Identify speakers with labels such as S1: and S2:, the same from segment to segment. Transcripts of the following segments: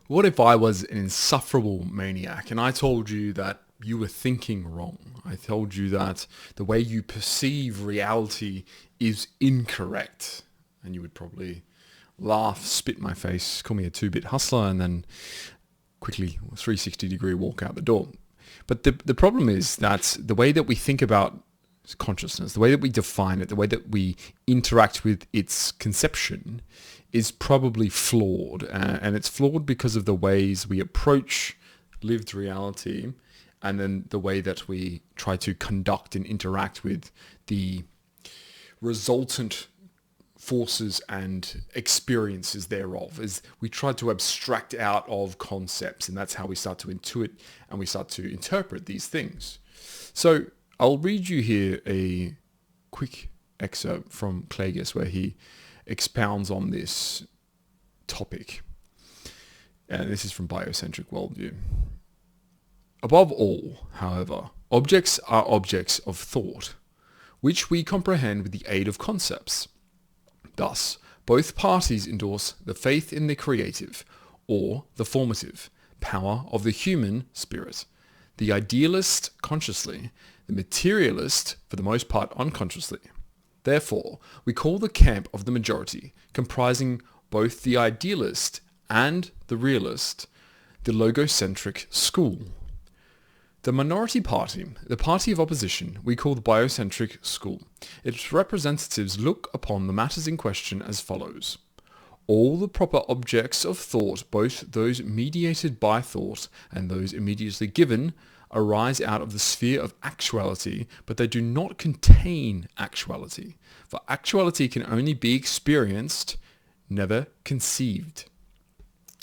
S1: What if I was an insufferable maniac and I told you that you were thinking wrong? I told you that the way you perceive reality is incorrect. And you would probably laugh, spit in my face, call me a two-bit hustler, and then quickly 360-degree walk out the door. But the problem is that the way that we think about consciousness, the way that we define it, the way that we interact with its conception is probably flawed. And it's flawed because of the ways we approach lived reality and then the way that we try to conduct and interact with the resultant forces and experiences thereof, as we try to abstract out of concepts, and that's how we start to intuit and we start to interpret these things. So I'll read you here a quick excerpt from Klages where he expounds on this topic. And this is from Biocentric Worldview. Above all, however, objects are objects of thought, which we comprehend with the aid of concepts. Thus, both parties endorse the faith in the creative, or the formative, power of the human spirit. The idealist consciously, the materialist for the most part unconsciously. Therefore, we call the camp of the majority, comprising both the idealist and the realist, the logocentric school. The minority party, the party of opposition, we call the biocentric school. Its representatives look upon the matters in question as follows. All the proper objects of thought, both those mediated by thought and those immediately given, arise out of the sphere of actuality, but they do not contain actuality. For actuality can only be experienced, never conceived.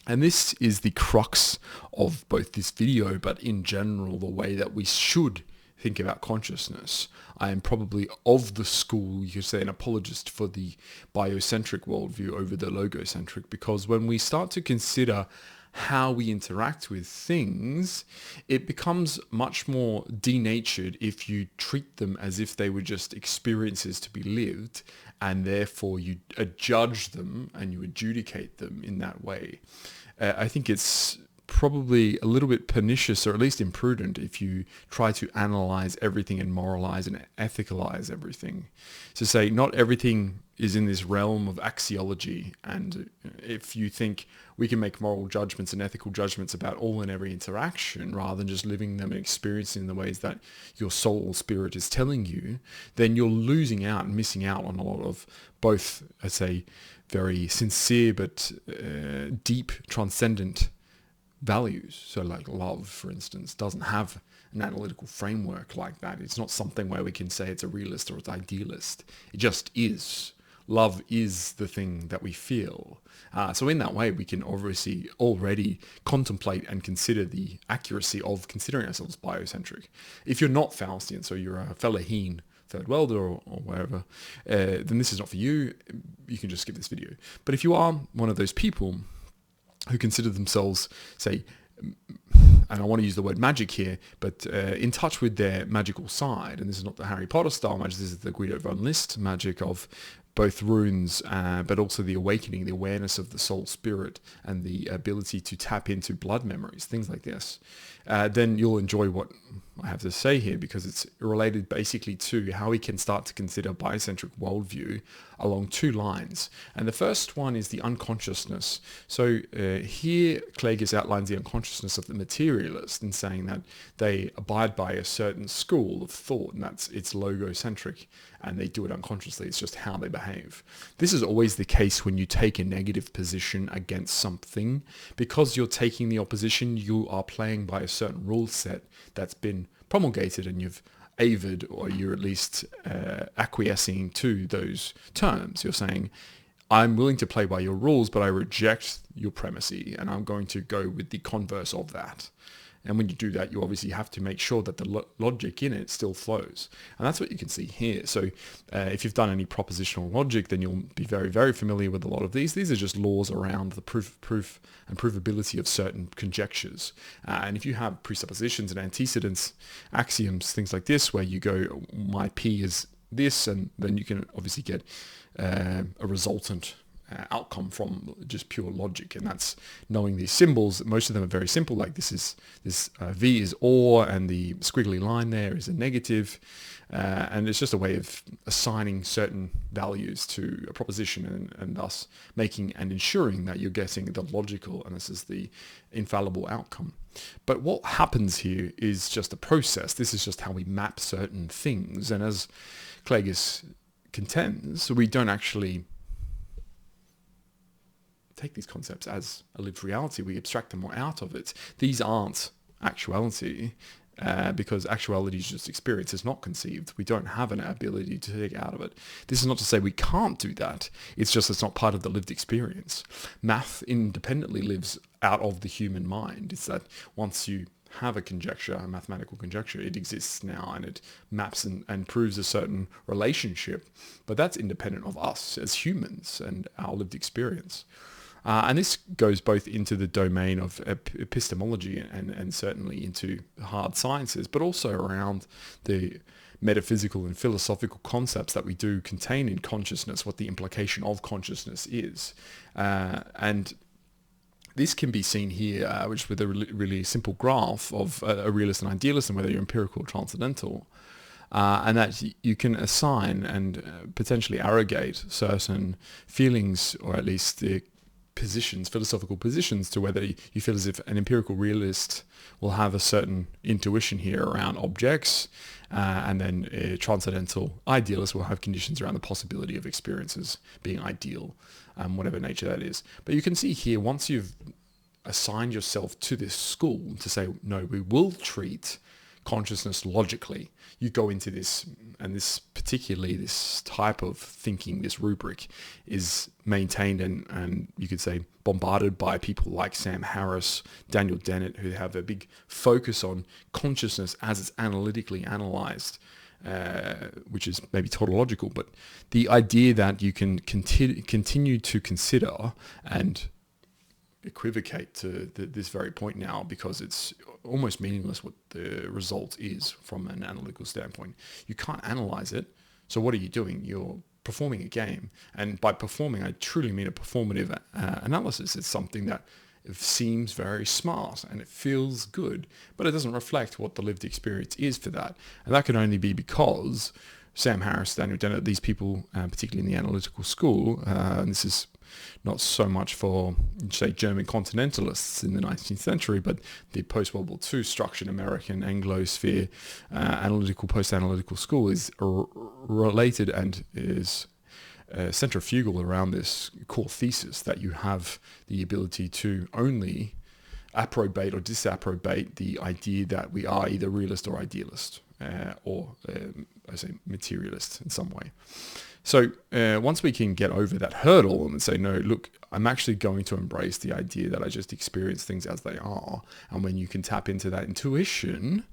S1: And this is the crux of both this video, but in general, the way that we should think about consciousness. I am probably of the school, you could say, an apologist for the biocentric worldview over the logocentric, because when we start to consider how we interact with things, it becomes much more denatured if you treat them as if they were just experiences to be lived, and therefore you judge them and you adjudicate them in that way. I think it's probably a little bit pernicious, or at least imprudent, if you try to analyze everything and moralize and ethicalize everything. To say not everything is in this realm of axiology, and if you think we can make moral judgments and ethical judgments about all and every interaction rather than just living them and experiencing the ways that your soul or spirit is telling you, then you're losing out and missing out on a lot of both, I'd say, very sincere but deep, transcendent values. So like love, for instance, doesn't have an analytical framework like that. It's not something where we can say it's a realist or it's idealist. It just is. Love is the thing that we feel. So in that way, we can obviously already contemplate and consider the accuracy of considering ourselves biocentric. If you're not Faustian, so you're a Fellaheen third welder or wherever, then this is not for you. You can just skip this video. But if you are one of those people who consider themselves, say, and I want to use the word magic here, but in touch with their magical side, and this is not the Harry Potter style magic, this is the Guido von List magic of both runes, but also the awakening, the awareness of the soul spirit, and the ability to tap into blood memories, things like this, then you'll enjoy what I have to say here, because it's related basically to how we can start to consider biocentric worldview along two lines. And the first one is the unconsciousness. So here Klages outlines the unconsciousness of the materialist in saying that they abide by a certain school of thought, and it's logocentric, and they do it unconsciously. It's just how they behave. This is always the case when you take a negative position against something. Because you're taking the opposition, you are playing by a certain rule set that's been promulgated, and you've avid, or you're at least acquiescing to those terms. You're saying, I'm willing to play by your rules, but I reject your primacy, and I'm going to go with the converse of that. And when you do that, you obviously have to make sure that the logic in it still flows. And that's what you can see here. So if you've done any propositional logic, then you'll be very, very familiar with a lot of these. These are just laws around the proof and provability of certain conjectures. And if you have presuppositions and antecedents, axioms, things like this, where you go, my P is this, and then you can obviously get a resultant outcome from just pure logic, and that's knowing these symbols. Most of them are very simple, like this V is or, and the squiggly line there is a negative, and it's just a way of assigning certain values to a proposition, and thus making and ensuring that you're getting the logical, and this is the infallible outcome. But what happens here is just a process. This is just how we map certain things, and as Klages contends, we don't actually take these concepts as a lived reality. We abstract them out of it. These aren't actuality, because actuality is just experience. It's not conceived. We don't have an ability to take out of it. This is not to say we can't do that. It's just it's not part of the lived experience. Math independently lives out of the human mind. It's that once you have a conjecture, a mathematical conjecture, it exists now, and it maps and proves a certain relationship. But that's independent of us as humans and our lived experience. And this goes both into the domain of epistemology and certainly into hard sciences, but also around the metaphysical and philosophical concepts that we do contain in consciousness, what the implication of consciousness is. And this can be seen here, which with a really simple graph of a realist and idealist, and whether you're empirical or transcendental, and that you can assign and potentially arrogate certain feelings, or at least the positions, philosophical positions, to whether you feel as if an empirical realist will have a certain intuition here around objects, and then a transcendental idealist will have conditions around the possibility of experiences being ideal, whatever nature that is. But you can see here, once you've assigned yourself to this school to say, no, we will treat consciousness logically, you go into this, and this particularly this type of thinking, this rubric is maintained and you could say bombarded by people like Sam Harris, Daniel Dennett, who have a big focus on consciousness as it's analytically analyzed, which is maybe tautological, but the idea that you can continue to consider and equivocate to this very point now, because it's almost meaningless what the result is from an analytical standpoint. You can't analyze it. So what are you doing? You're performing a game. And by performing, I truly mean a performative analysis. It's something that seems very smart and it feels good, but it doesn't reflect what the lived experience is for that. And that can only be because Sam Harris, Daniel Dennett, these people, particularly in the analytical school, and this is not so much for, say, German continentalists in the 19th century, but the post-World War II structured American Anglosphere analytical, post-analytical school is related and is centrifugal around this core thesis that you have the ability to only approbate or disapprobate the idea that we are either realist or idealist, or I say materialist in some way. So once we can get over that hurdle and say, no, look, I'm actually going to embrace the idea that I just experience things as they are. And when you can tap into that intuition,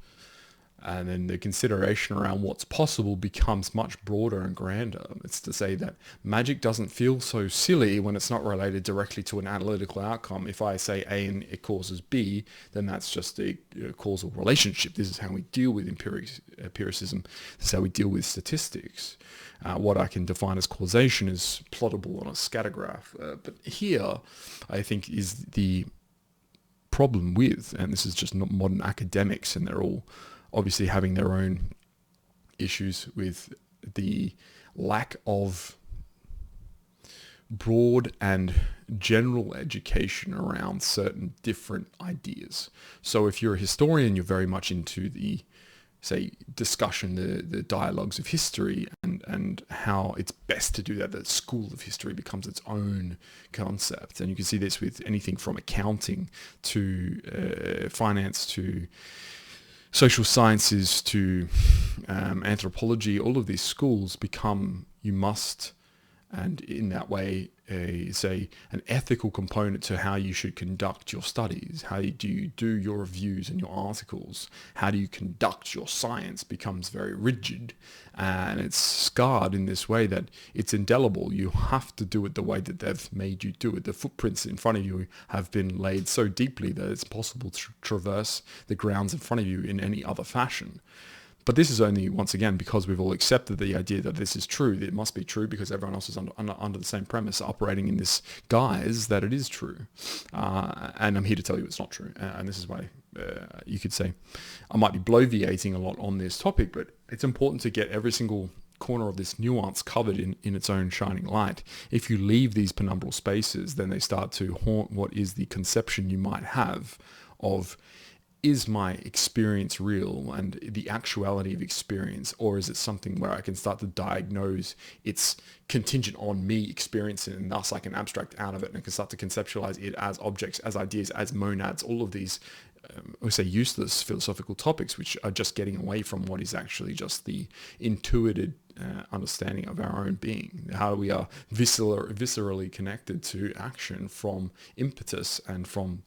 S1: and then the consideration around what's possible becomes much broader and grander. It's to say that magic doesn't feel so silly when it's not related directly to an analytical outcome. If I say A and it causes B, then that's just a causal relationship. This is how we deal with empiricism. This is how we deal with statistics. What I can define as causation is plottable on a scatter graph. But here, I think, is the problem with, and this is just not modern academics, and they're all obviously having their own issues with the lack of broad and general education around certain different ideas. So if you're a historian, you're very much into the, say, discussion, the dialogues of history, and how it's best to do that. The school of history becomes its own concept. And you can see this with anything from accounting to finance to social sciences to anthropology. All of these schools become, you must, and in that way, say, an ethical component to how you should conduct your studies. How do you do your reviews and your articles? How do you conduct your science becomes very rigid, and it's scarred in this way that it's indelible. You have to do it the way that they've made you do it. The footprints in front of you have been laid so deeply that it's possible to traverse the grounds in front of you in any other fashion. But this is only, once again, because we've all accepted the idea that this is true. It must be true because everyone else is under the same premise, operating in this guise that it is true. And I'm here to tell you it's not true. And this is why you could say I might be bloviating a lot on this topic, but it's important to get every single corner of this nuance covered in its own shining light. If you leave these penumbral spaces, then they start to haunt what is the conception you might have of, is my experience real and the actuality of experience, or is it something where I can start to diagnose it's contingent on me experiencing it, and thus I can abstract out of it and I can start to conceptualize it as objects, as ideas, as monads, all of these we say useless philosophical topics which are just getting away from what is actually just the intuited understanding of our own being, how we are viscerally connected to action from impetus and from,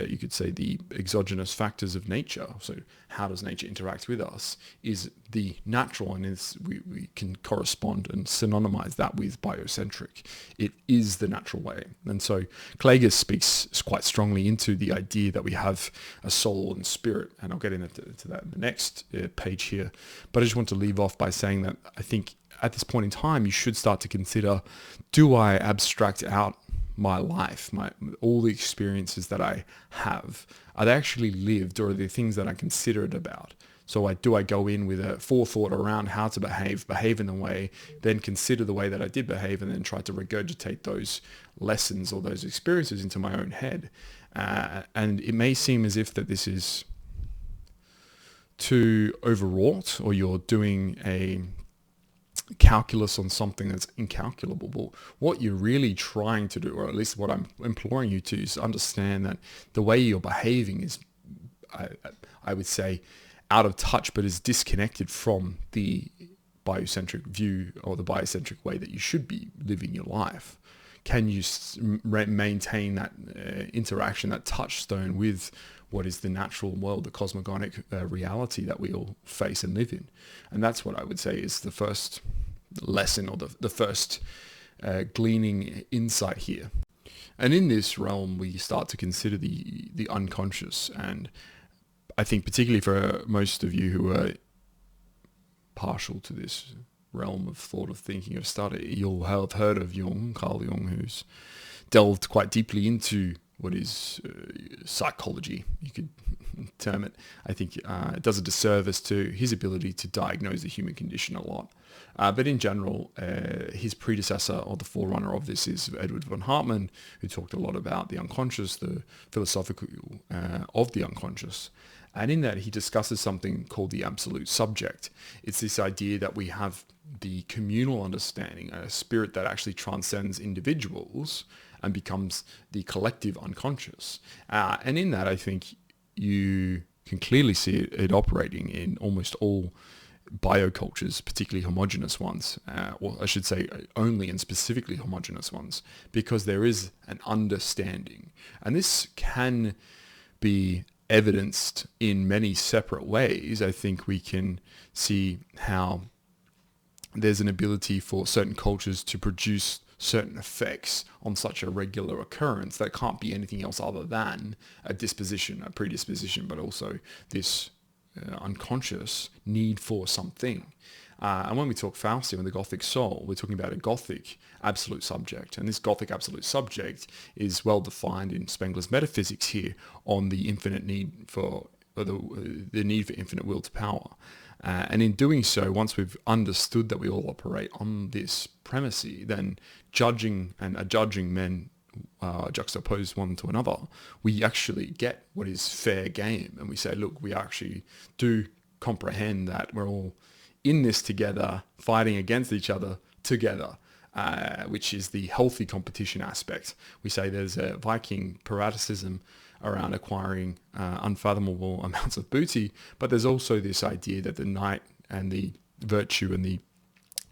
S1: you could say, the exogenous factors of nature. So how does nature interact with us is the natural, and we can correspond and synonymize that with biocentric. It is the natural way. And so Klages speaks quite strongly into the idea that we have a soul and spirit, and I'll get into that in the next page here. But I just want to leave off by saying that I think at this point in time, you should start to consider, do I abstract out my life, all the experiences that I have? Are they actually lived, or are they things that I considered about? So do I go in with a forethought around how to behave in the way, then consider the way that I did behave, and then try to regurgitate those lessons or those experiences into my own head? And it may seem as if that this is too overwrought, or you're doing a calculus on something that's incalculable. But what you're really trying to do, or at least what I'm imploring you to, is understand that the way you're behaving is, I would say, out of touch, but is disconnected from the biocentric view or the biocentric way that you should be living your life. Can you maintain that interaction, that touchstone with what is the natural world, the cosmogonic reality that we all face and live in? And that's what I would say is the first lesson, or the first gleaning insight here. And in this realm, we start to consider the unconscious. And I think particularly for most of you who are partial to this realm of thought, of thinking, of study, you'll have heard of Carl Jung, who's delved quite deeply into what is psychology, you could term it. I think it does a disservice to his ability to diagnose the human condition a lot. But in general, his predecessor, or the forerunner of this, is Edward von Hartmann, who talked a lot about the unconscious, the philosophical of the unconscious. And in that, he discusses something called the absolute subject. It's this idea that we have the communal understanding, a spirit that actually transcends individuals and becomes the collective unconscious. And in that, I think you can clearly see it operating in almost all biocultures, particularly homogeneous ones, or I should say only and specifically homogeneous ones, because there is an understanding. And this can be evidenced in many separate ways. I think we can see how there's an ability for certain cultures to produce certain effects on such a regular occurrence that can't be anything else other than a disposition, a predisposition, but also this unconscious need for something. And when we talk Faustian, the Gothic soul, we're talking about a Gothic absolute subject. And this Gothic absolute subject is well defined in Spengler's metaphysics here on the infinite need for, or the need for infinite will to power. And in doing so, once we've understood that we all operate on this premise, then judging men juxtaposed one to another, we actually get what is fair game. And we say, look, we actually do comprehend that we're all in this together, fighting against each other together, which is the healthy competition aspect. We say there's a Viking parasitism around acquiring unfathomable amounts of booty, but there's also this idea that the knight and the virtue and the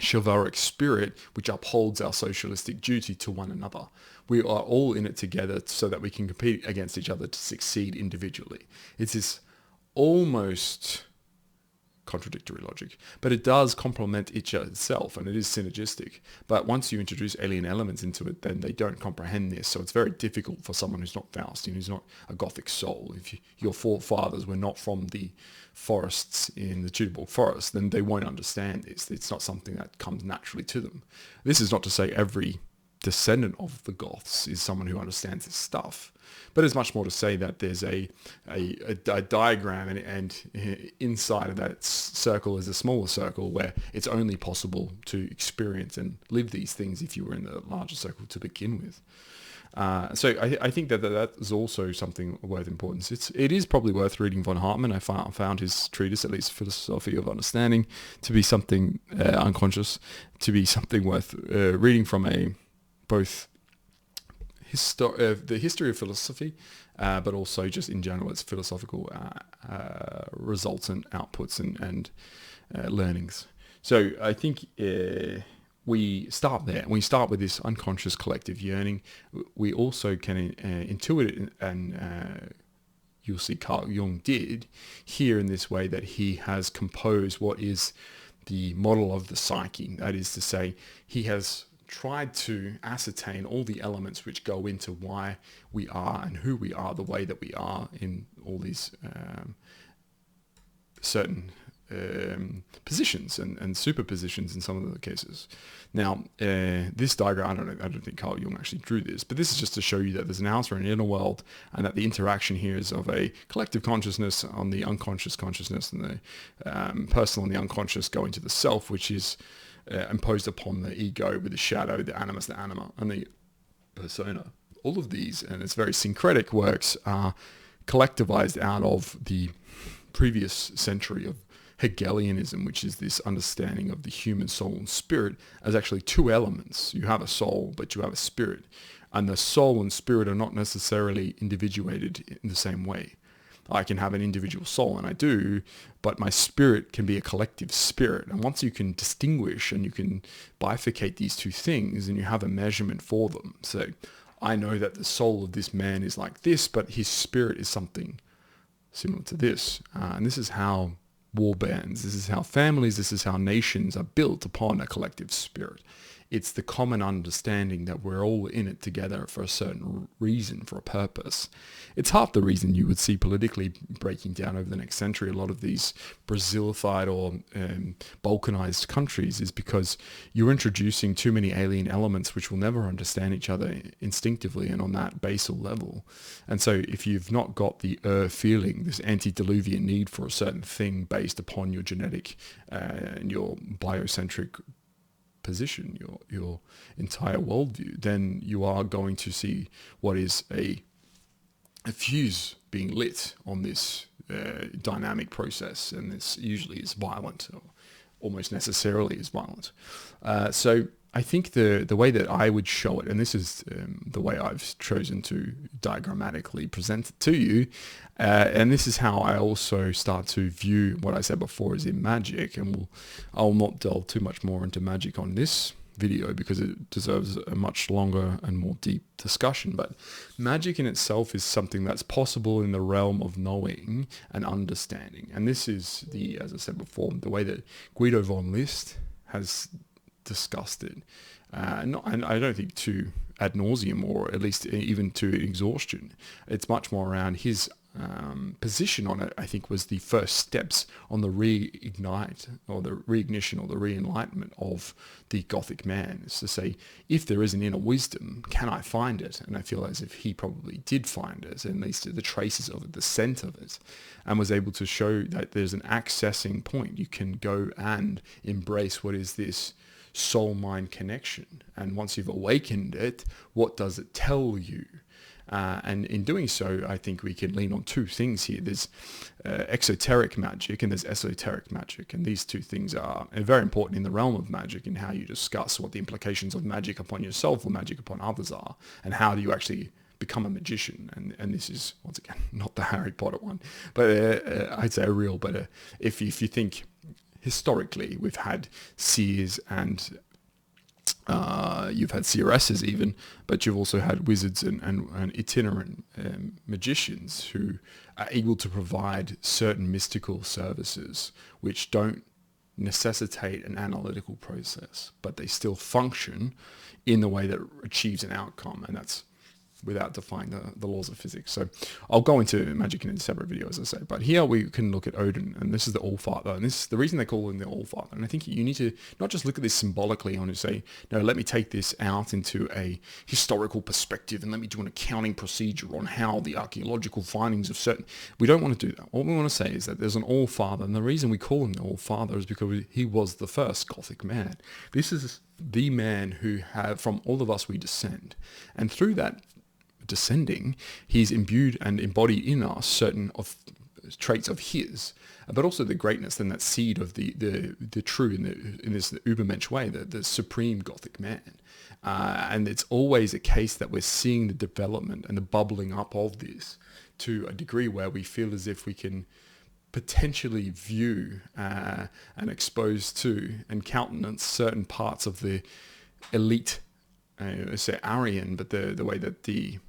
S1: chivalric spirit, which upholds our socialistic duty to one another. We are all in it together so that we can compete against each other to succeed individually. It's this almost contradictory logic, but it does complement each itself, and it is synergistic. But once you introduce alien elements into it, then they don't comprehend this. So it's very difficult for someone who's not Faustian, who's not a Gothic soul. If your forefathers were not from the forests in the Teutoburg forest, then they won't understand this. It's not something that comes naturally to them. This is not to say every descendant of the Goths is someone who understands this stuff, but it's much more to say that there's a diagram, and inside of that circle is a smaller circle where it's only possible to experience and live these things if you were in the larger circle to begin with. So I think that is also something worth importance. It is probably worth reading von Hartmann. I found his treatise, at least Philosophy of Understanding, to be something unconscious, to be something worth reading from both the history of philosophy, but also just in general its philosophical results and outputs and learnings. So I think we start there. We start with this unconscious collective yearning. We also can intuit it, and you'll see Carl Jung did here in this way, that he has composed what is the model of the psyche. That is to say, he has tried to ascertain all the elements which go into why we are and who we are the way that we are in all these certain positions and superpositions in some of the cases. Now, this diagram, I don't think Carl Jung actually drew this, but this is just to show you that there's an outer and inner world, and that the interaction here is of a collective consciousness on the unconscious consciousness, and the personal and the unconscious go into the self, which is imposed upon the ego with the shadow, the animus, the anima, and the persona. All of these, and it's very syncretic works, are collectivized out of the previous century of Hegelianism, which is this understanding of the human soul and spirit as actually two elements. You have a soul, but you have a spirit. And the soul and spirit are not necessarily individuated in the same way. I can have an individual soul, and I do, but my spirit can be a collective spirit. And once you can distinguish and you can bifurcate these two things, and you have a measurement for them. So I know that the soul of this man is like this, but his spirit is something similar to this. And this is how war bands, this is how families, this is how nations are built upon a collective spirit. It's the common understanding that we're all in it together for a certain reason, for a purpose. It's half the reason you would see politically breaking down over the next century a lot of these Brazilified or Balkanized countries, is because you're introducing too many alien elements which will never understand each other instinctively and on that basal level. And so if you've not got the feeling, this antediluvian need for a certain thing based upon your genetic and your biocentric position, your entire worldview, then you are going to see what is a fuse being lit on this dynamic process, and this usually is violent, or almost necessarily is violent. So I think the way that I would show it, and this is the way I've chosen to diagrammatically present it to you, and this is how I also start to view what I said before as in magic, and I'll not delve too much more into magic on this video because it deserves a much longer and more deep discussion. But magic in itself is something that's possible in the realm of knowing and understanding, and this is as I said before, the way that Guido von List has discussed it, and I don't think to ad nauseum, or at least even to exhaustion. It's much more around his position on it, I think, was the first steps on the reignite or the reignition or the re-enlightenment of the Gothic man. Is to say, if there is an inner wisdom, can I find it? And I feel as if he probably did find it, at least the traces of it, the scent of it, and was able to show that there's an accessing point. You can go and embrace what is this soul-mind connection. And once you've awakened it, what does it tell you? And in doing so, I think we can lean on two things here. There's exoteric magic and there's esoteric magic. And these two things are very important in the realm of magic, in how you discuss what the implications of magic upon yourself or magic upon others are, and how do you actually become a magician. And this is, once again, not the Harry Potter one, but I'd say a real, but if you think historically, we've had seers and You've had seeresses even, but you've also had wizards and itinerant magicians who are able to provide certain mystical services which don't necessitate an analytical process, but they still function in the way that achieves an outcome, and that's without defying the laws of physics. So I'll go into magic in a separate video, as I say. But here we can look at Odin, and this is the All-Father. And this is the reason they call him the All-Father. And I think you need to not just look at this symbolically and say, no, let me take this out into a historical perspective and let me do an accounting procedure on how the archaeological findings of certain... We don't want to do that. What we want to say is that there's an All-Father, and the reason we call him the All-Father is because he was the first Gothic man. This is the man who from all of us we descend. And through that descending, he's imbued and embodied in us certain of traits of his, but also the greatness and that seed of the true in this Übermensch way, the supreme Gothic man. And it's always a case that we're seeing the development and the bubbling up of this to a degree where we feel as if we can potentially view and expose to and countenance certain parts of the elite, say Aryan, but the way that the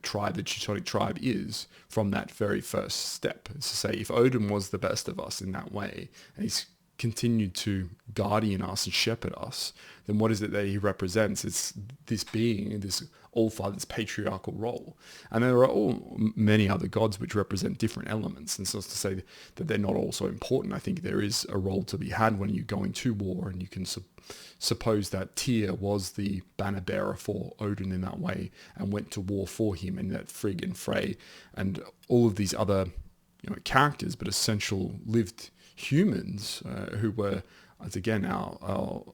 S1: tribe, the Teutonic tribe is from that very first step. It's to say, if Odin was the best of us in that way, and he's continued to guardian us and shepherd us, then what is it that he represents? It's this being, this All-Father, this patriarchal role. And there are many other gods which represent different elements. And so it's to say that they're not all so important. I think there is a role to be had when you're going to war, and you can suppose that Tyr was the banner bearer for Odin in that way and went to war for him, and that Frigg and Frey and all of these other characters, but essential lived humans who were, as again, our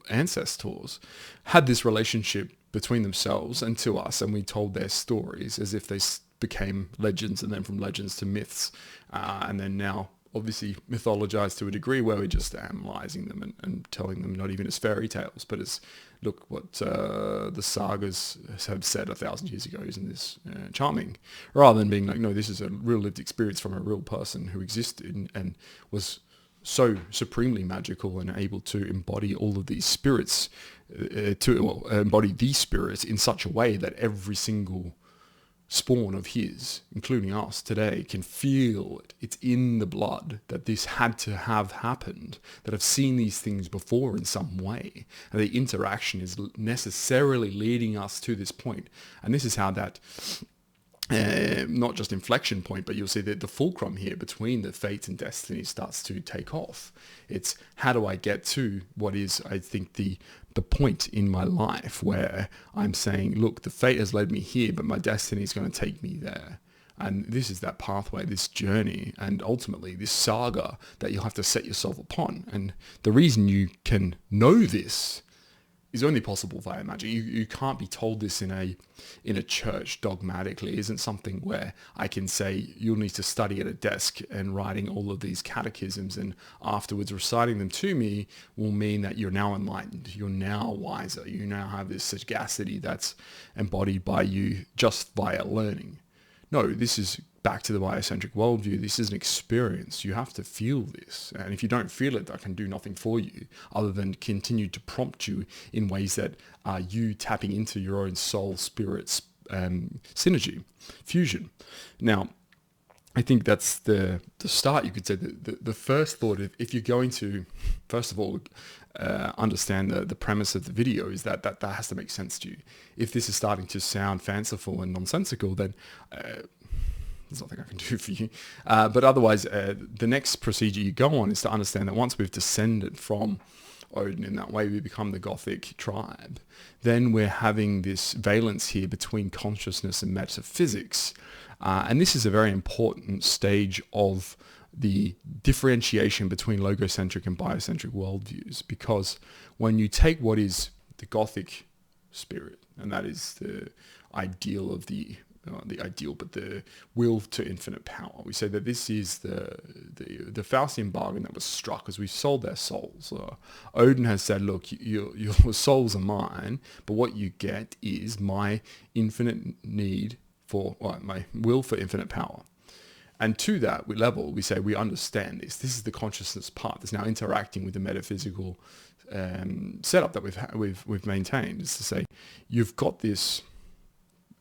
S1: ancestors, had this relationship between themselves and to us, and we told their stories as if they became legends, and then from legends to myths, and then now obviously mythologized to a degree where we're just analyzing them and telling them not even as fairy tales, but as, look what the sagas have said 1,000 years ago, isn't this charming? Rather than being like, no, this is a real lived experience from a real person who existed and was so supremely magical and able to embody all of these spirits, embody these spirits in such a way that every single spawn of his, including us today, can feel it. It's in the blood that this had to have happened, that have seen these things before in some way. And the interaction is necessarily leading us to this point. And this is how that, not just inflection point, but you'll see that the fulcrum here between the fate and destiny starts to take off. It's how do I get to what is, I think, the point in my life where I'm saying, look, the fate has led me here, but my destiny is going to take me there. And this is that pathway, this journey, and ultimately this saga that you'll have to set yourself upon. And the reason you can know this is only possible via magic. You can't be told this in a church dogmatically. It isn't something where I can say you'll need to study at a desk and writing all of these catechisms and afterwards reciting them to me will mean that you're now enlightened, you're now wiser, you now have this sagacity that's embodied by you just via learning. No, this is back to the biocentric worldview. This is an experience. You have to feel this. And if you don't feel it, I can do nothing for you other than continue to prompt you in ways that are you tapping into your own soul, spirit's synergy, fusion. Now, I think that's the start. You could say the first thought, if you're going to, first of all, understand the premise of the video is that has to make sense to you. If this is starting to sound fanciful and nonsensical, then there's nothing I can do for you. But otherwise, the next procedure you go on is to understand that once we've descended from Odin in that way, we become the Gothic tribe. Then we're having this valence here between consciousness and metaphysics. And this is a very important stage of the differentiation between logocentric and biocentric worldviews, because when you take what is the Gothic spirit, and that is the ideal of the will to infinite power. We say that this is the Faustian bargain that was struck as we sold their souls. Odin has said, look, your souls are mine, but what you get is my infinite need for, my will for infinite power. And to that level, we say we understand this. This is the consciousness part that's now interacting with the metaphysical setup that we've maintained. Is to say, you've got this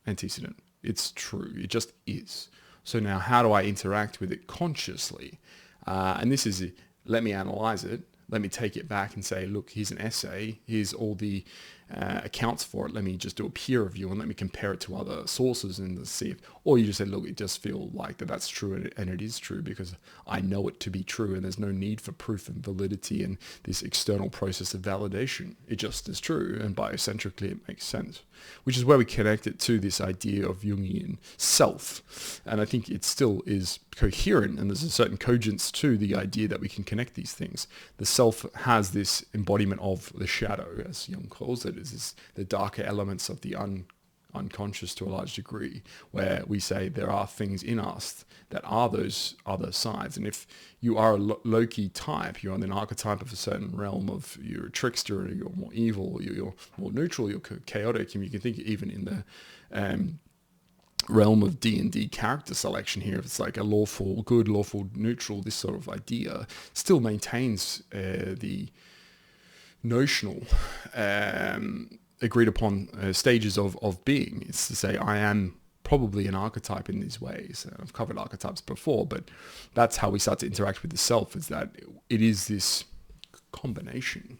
S1: antecedent. It's true. It just is. So now, how do I interact with it consciously? And this is, let me analyze it. Let me take it back and say, look, here's an essay. Here's all the accounts for it. Let me just do a peer review and let me compare it to other sources and see if, or you just say, look, it just feel like that's true, and it is true because I know it to be true, and there's no need for proof and validity and this external process of validation. It just is true, and biocentrically it makes sense, which is where we connect it to this idea of Jungian self. And I think it still is coherent, and there's a certain cogence to the idea that we can connect these things. The self has this embodiment of the shadow, as Jung calls it, is the darker elements of the unconscious to a large degree, where we say there are things in us that are those other sides. And if you are a Loki type, you're an archetype of a certain realm of, you're a trickster, you're more evil, you're more neutral, you're chaotic, and you can think even in the realm of D&D character selection here, if it's like a lawful good, lawful neutral, this sort of idea still maintains the notional agreed upon stages of being. It's to say, I am probably an archetype in these ways. I've covered archetypes before, but that's how we start to interact with the self, is that it is this combination.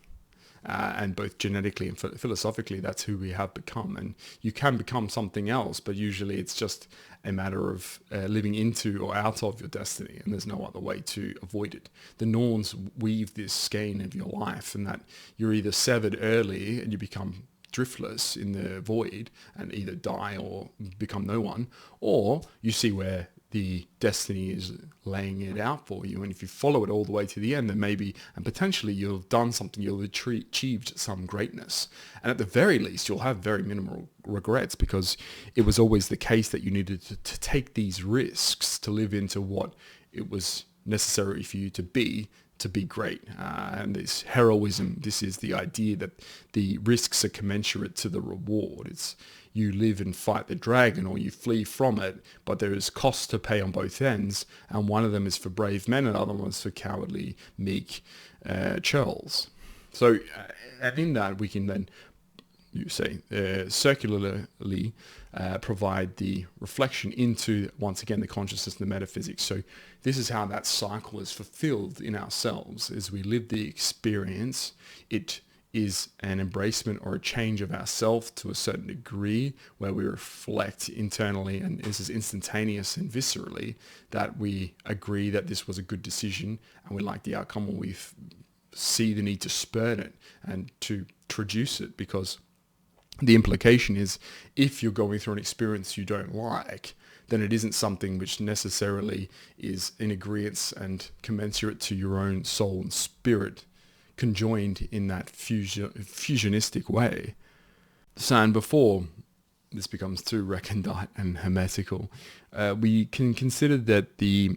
S1: And both genetically and philosophically, that's who we have become. And you can become something else, but usually it's just a matter of living into or out of your destiny, and there's no other way to avoid it. The norns weave this skein of your life, and that you're either severed early and you become driftless in the void and either die or become no one, or you see where the destiny is laying it out for you, and if you follow it all the way to the end, then maybe and potentially you'll have done something, you'll have achieved some greatness, and at the very least you'll have very minimal regrets, because it was always the case that you needed to take these risks to live into what it was necessary for you to be great. And this heroism, this is the idea that the risks are commensurate to the reward. It's you live and fight the dragon, or you flee from it, but there is costs to pay on both ends, and one of them is for brave men and other one is for cowardly, meek churls. So and in that we can then, you say, circularly provide the reflection into, once again, the consciousness and the metaphysics. So this is how that cycle is fulfilled in ourselves. As we live the experience, it is an embracement or a change of ourself to a certain degree, where we reflect internally, and this is instantaneous and viscerally, that we agree that this was a good decision and we like the outcome, or we see the need to spurn it and to traduce it, because the implication is, if you're going through an experience you don't like, then it isn't something which necessarily is in agreeance and commensurate to your own soul and spirit, conjoined in that fusionistic way. So, and before this becomes too recondite and hermetical, we can consider that the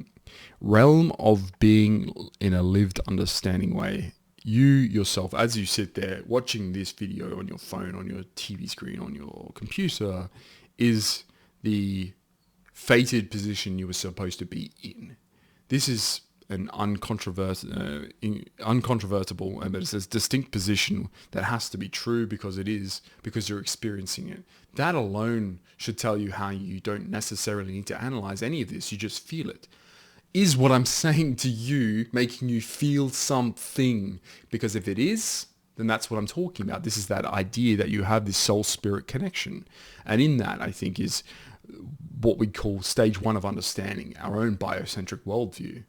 S1: realm of being in a lived understanding way, you yourself, as you sit there watching this video on your phone, on your TV screen, on your computer, is the fated position you were supposed to be in. This is an uncontrovertible, but it's a distinct position that has to be true because it is, because you're experiencing it. That alone should tell you how you don't necessarily need to analyze any of this. You just feel it. Is what I'm saying to you making you feel something? Because if it is, then that's what I'm talking about. This is that idea that you have this soul-spirit connection. And in that, I think, is what we call stage one of understanding, our own biocentric worldview.